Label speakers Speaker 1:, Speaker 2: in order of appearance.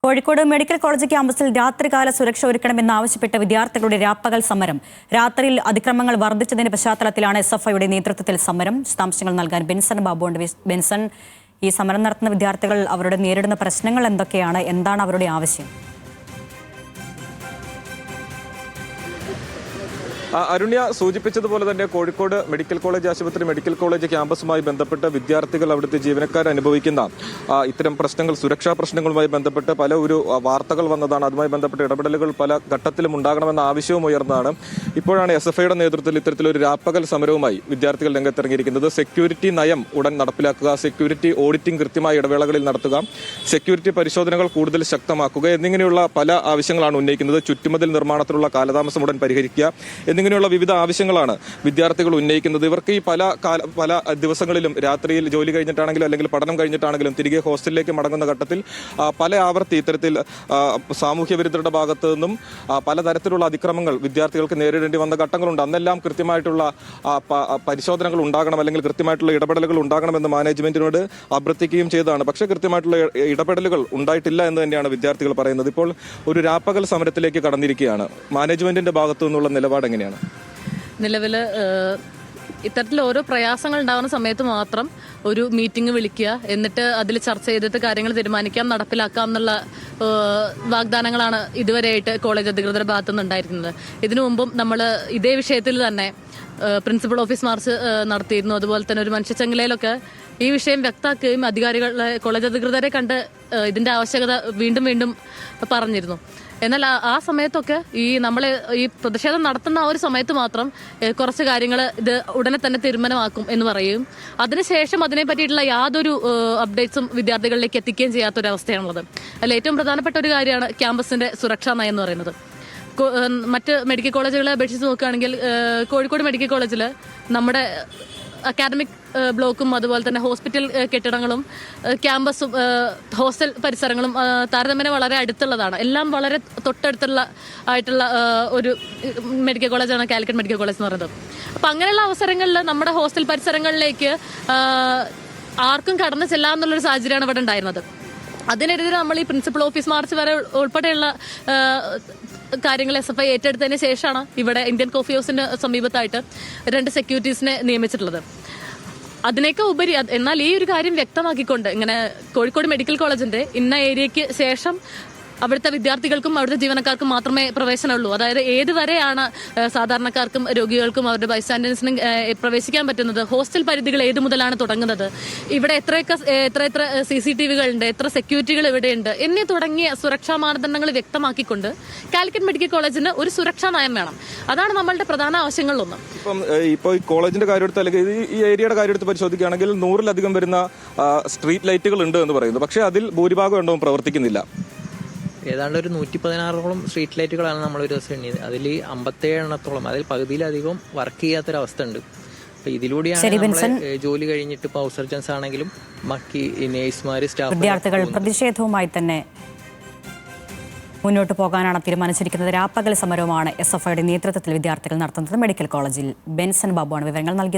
Speaker 1: Kozhikode medical college ക്യാമ്പസിൽ രാത്രികാല സുരക്ഷ ഒരുക്കണമെന്നാവശ്യപ്പെട്ട വിദ്യാർത്ഥികളുടെ രാപ്പകൽ സമരം. രാത്രിയിൽ അതിക്രമങ്ങൾ വർദ്ധിച്ചതിന്റെ പശ്ചാത്തലത്തിലാണ് SFIയുടെ നേതൃത്വത്തിൽ സമരം. വിശദാംശങ്ങൾ നൽകാൻ ബെൻസൺ ബാബുണ്ട്. ബെൻസൺ, ഈ സമരം നടത്തുന്ന വിദ്യാർത്ഥികൾ അവരുടെ നേരിടുന്ന പ്രശ്നങ്ങൾ എന്തൊക്കെയാണ്? എന്താണ് അവരുടെ ആവശ്യം?
Speaker 2: അരുണ്യ സൂചിപ്പിച്ചതുപോലെ തന്നെ കോഴിക്കോട് മെഡിക്കൽ കോളേജ് ആശുപത്രി മെഡിക്കൽ കോളേജ് ക്യാമ്പസുമായി ബന്ധപ്പെട്ട് വിദ്യാർത്ഥികൾ അവിടുത്തെ ജീവനക്കാർ അനുഭവിക്കുന്ന ഇത്തരം പ്രശ്നങ്ങൾ, സുരക്ഷാ പ്രശ്നങ്ങളുമായി ബന്ധപ്പെട്ട് പല വാർത്തകൾ വന്നതാണ്. അതുമായി ബന്ധപ്പെട്ട ഇടപെടലുകൾ പല ഘട്ടത്തിലും ഉണ്ടാകണമെന്ന ആവശ്യവും ഉയർന്നതാണ്. ഇപ്പോഴാണ് SFIയുടെ നേതൃത്വത്തിൽ ഇത്തരത്തിലൊരു രാപ്പകൽ സമരവുമായി വിദ്യാർത്ഥികൾ രംഗത്തിറങ്ങിയിരിക്കുന്നത്. സെക്യൂരിറ്റി നയം ഉടൻ നടപ്പിലാക്കുക, സെക്യൂരിറ്റി ഓഡിറ്റിംഗ് കൃത്യമായ ഇടവേളകളിൽ നടത്തുക, സെക്യൂരിറ്റി പരിശോധനകൾ കൂടുതൽ ശക്തമാക്കുക എന്നിങ്ങനെയുള്ള പല ആവശ്യങ്ങളാണ് ഉന്നയിക്കുന്നത്. ചുറ്റുമതിൽ നിർമ്മാണത്തിലുള്ള കാലതാമസം ഉടൻ പരിഹരിക്കുക എന്നിങ്ങനെയുള്ള വിവിധ ആവശ്യങ്ങളാണ് വിദ്യാർത്ഥികൾ ഉന്നയിക്കുന്നത്. ഇവർക്ക് ഈ പല ദിവസങ്ങളിലും രാത്രിയിൽ ജോലി കഴിഞ്ഞിട്ടാണെങ്കിലും അല്ലെങ്കിൽ പഠനം കഴിഞ്ഞിട്ടാണെങ്കിലും തിരികെ ഹോസ്റ്റലിലേക്ക് മടങ്ങുന്ന ഘട്ടത്തിൽ പല ആവർത്തി ഇത്തരത്തിൽ സാമൂഹ്യ വിരുദ്ധരുടെ ഭാഗത്തു നിന്നും പലതരത്തിലുള്ള അതിക്രമങ്ങൾ വിദ്യാർത്ഥികൾക്ക് നേരിടേണ്ടി വന്ന ഘട്ടങ്ങളുണ്ട്. അന്നെല്ലാം കൃത്യമായിട്ടുള്ള പരിശോധനകൾ ഉണ്ടാകണം, അല്ലെങ്കിൽ കൃത്യമായിട്ടുള്ള ഇടപെടലുകൾ ഉണ്ടാകണമെന്ന് മാനേജ്മെന്റിനോട് അഭ്യർത്ഥിക്കുകയും ചെയ്തതാണ്. പക്ഷേ കൃത്യമായിട്ടുള്ള ഇടപെടലുകൾ ഉണ്ടായിട്ടില്ല എന്ന് തന്നെയാണ് വിദ്യാർത്ഥികൾ പറയുന്നത്. ഇപ്പോൾ ഒരു രാപ്പകൽ സമരത്തിലേക്ക് കടന്നിരിക്കുകയാണ്. മാനേജ്മെന്റിന്റെ ഭാഗത്തു നിന്നുള്ള നിലപാട് എങ്ങനെയാണ്?
Speaker 3: നിലവിൽ ഇത്തരത്തിൽ ഓരോ പ്രയാസങ്ങൾ ഉണ്ടാകുന്ന സമയത്ത് മാത്രം ഒരു മീറ്റിംഗ് വിളിക്കുക, എന്നിട്ട് അതിൽ ചർച്ച ചെയ്തിട്ട് കാര്യങ്ങൾ തീരുമാനിക്കാം, നടപ്പിലാക്കാം എന്നുള്ള വാഗ്ദാനങ്ങളാണ് ഇതുവരെയായിട്ട് കോളേജ് അധികൃതരുടെ ഭാഗത്തു നിന്നുണ്ടായിരിക്കുന്നത്. ഇതിനു മുമ്പും നമ്മൾ ഇതേ വിഷയത്തിൽ തന്നെ പ്രിൻസിപ്പൽ ഓഫീസ് മാർച്ച് നടത്തിയിരുന്നു. അതുപോലെ തന്നെ ഒരു മനുഷ്യച്ചങ്ങലയിലൊക്കെ ഈ വിഷയം വ്യക്തമാക്കുകയും അധികാരികളെ, കോളേജ് അധികൃതരെ കണ്ട് ഇതിന്റെ ആവശ്യകത വീണ്ടും വീണ്ടും പറഞ്ഞിരുന്നു. എന്നാൽ ആ സമയത്തൊക്കെ നമ്മളെ ഈ പ്രതിഷേധം നടത്തുന്ന ആ ഒരു സമയത്ത് മാത്രം കുറച്ച് കാര്യങ്ങൾ ഇത് ഉടനെ തന്നെ തീരുമാനമാക്കും എന്ന് പറയുകയും അതിനുശേഷം അതിനെ പറ്റിയിട്ടുള്ള യാതൊരു അപ്ഡേറ്റ്സും വിദ്യാർത്ഥികളിലേക്ക് എത്തിക്കുകയും ചെയ്യാത്തൊരവസ്ഥയാണുള്ളത്. അതിൽ ഏറ്റവും പ്രധാനപ്പെട്ട ഒരു കാര്യമാണ് ക്യാമ്പസിന്റെ സുരക്ഷാ നയം എന്ന് പറയുന്നത്. മറ്റ് മെഡിക്കൽ കോളേജുകളെ അപേക്ഷിച്ച് നോക്കുകയാണെങ്കിൽ കോഴിക്കോട് മെഡിക്കൽ കോളേജിൽ നമ്മുടെ അക്കാദമിക് ബ്ലോക്കും അതുപോലെ തന്നെ ഹോസ്പിറ്റൽ കെട്ടിടങ്ങളും ക്യാമ്പസും ഹോസ്റ്റൽ പരിസരങ്ങളും താരതമ്യേന വളരെ അടുത്തുള്ളതാണ്. എല്ലാം വളരെ തൊട്ടടുത്തുള്ള ആയിട്ടുള്ള ഒരു മെഡിക്കൽ കോളേജാണ് കാലിക്കറ്റ് മെഡിക്കൽ കോളേജ് എന്ന് പറയുന്നത്. അപ്പം അങ്ങനെയുള്ള അവസരങ്ങളിൽ നമ്മുടെ ഹോസ്റ്റൽ പരിസരങ്ങളിലേക്ക് ആർക്കും കടന്നു ചെല്ലാമെന്നുള്ളൊരു സാഹചര്യമാണ് ഇവിടെ ഉണ്ടായിരുന്നത്. അതിനെതിരെ നമ്മൾ ഈ പ്രിൻസിപ്പൽ ഓഫീസ് മാർച്ച് വരെ ഉൾപ്പെടെയുള്ള കാര്യങ്ങൾ SFI ഏറ്റെടുത്തതിന് ശേഷമാണ് ഇവിടെ ഇന്ത്യൻ കോഫി ഹൗസിന് സമീപത്തായിട്ട് 2 സെക്യൂരിറ്റീസിനെ നിയമിച്ചിട്ടുള്ളത്. അതിനേക്കാൾ ഉപരി എന്നാൽ ഈ ഒരു കാര്യം വ്യക്തമാക്കിക്കൊണ്ട് ഇങ്ങനെ കോഴിക്കോട് മെഡിക്കൽ കോളേജിന്റെ ഇന്ന ഏരിയയ്ക്ക് ശേഷം അവിടുത്തെ വിദ്യാർത്ഥികൾക്കും അവിടുത്തെ ജീവനക്കാർക്കും മാത്രമേ പ്രവേശനമുള്ളൂ. അതായത് ഏതുവരെയാണ് സാധാരണക്കാർക്കും രോഗികൾക്കും അവരുടെ ബൈസ്റ്റാൻഡേഴ്സിനും പ്രവേശിക്കാൻ പറ്റുന്നത്, ഹോസ്റ്റൽ പരിധികൾ ഏതു മുതലാണ് തുടങ്ങുന്നത്, ഇവിടെ എത്ര CCTVകളുണ്ട്, എത്ര സെക്യൂരിറ്റികൾ ഇവിടെയുണ്ട് എന്നീ തുടങ്ങിയ സുരക്ഷാ മാനദണ്ഡങ്ങൾ വ്യക്തമാക്കിക്കൊണ്ട് കാലിക്കറ്റ് മെഡിക്കൽ കോളേജിന് ഒരു സുരക്ഷാ നയം വേണം. അതാണ് നമ്മളുടെ പ്രധാന ആവശ്യങ്ങളിലൊന്നും.
Speaker 2: ഇപ്പോൾ ഈ കോളേജിന്റെ കാര്യമെടുത്ത് അല്ലെങ്കിൽ ഈ ഏരിയയുടെ കാര്യമെടുത്ത് പരിശോധിക്കുകയാണെങ്കിൽ 100-ലധികം വരുന്ന സ്ട്രീറ്റ് ലൈറ്റുകൾ ഉണ്ട് എന്ന് പറയുന്നു. പക്ഷേ അതിൽ ഭൂരിഭാഗം ഉണ്ടോ പ്രവർത്തിക്കുന്നില്ല.
Speaker 4: ഏതാണ്ട് ഒരു 116ഓളം സ്ട്രീറ്റ് ലൈറ്റുകളാണ് നമ്മൾ ഒരു ദിവസം എണ്ണിയത്. അതിൽ 57 അതിൽ പകുതിയിലധികം വർക്ക് ചെയ്യാത്തൊരവസ്ഥ ഉണ്ട്. അപ്പൊ ഇതിലൂടെയാണ് ജോലി കഴിഞ്ഞിട്ട് ഇപ്പോൾ ഹൗസ് സർജൻസ് ആണെങ്കിലും ബാക്കി നേഴ്സുമാര്, സ്റ്റാഫ്,
Speaker 1: വിദ്യാർത്ഥികൾ പ്രതിഷേധവുമായി തന്നെ മുന്നോട്ട് പോകാനാണ് തീരുമാനിച്ചിരിക്കുന്നത്. രാപ്പകൽ സമരവുമാണ് SFIയുടെ നേതൃത്വത്തിൽ വിദ്യാർത്ഥികൾ നടത്തുന്നത്. മെഡിക്കൽ കോളേജിൽ ബെൻസൺ ബാബുവാണ് വിവരങ്ങൾ നൽകിയത്.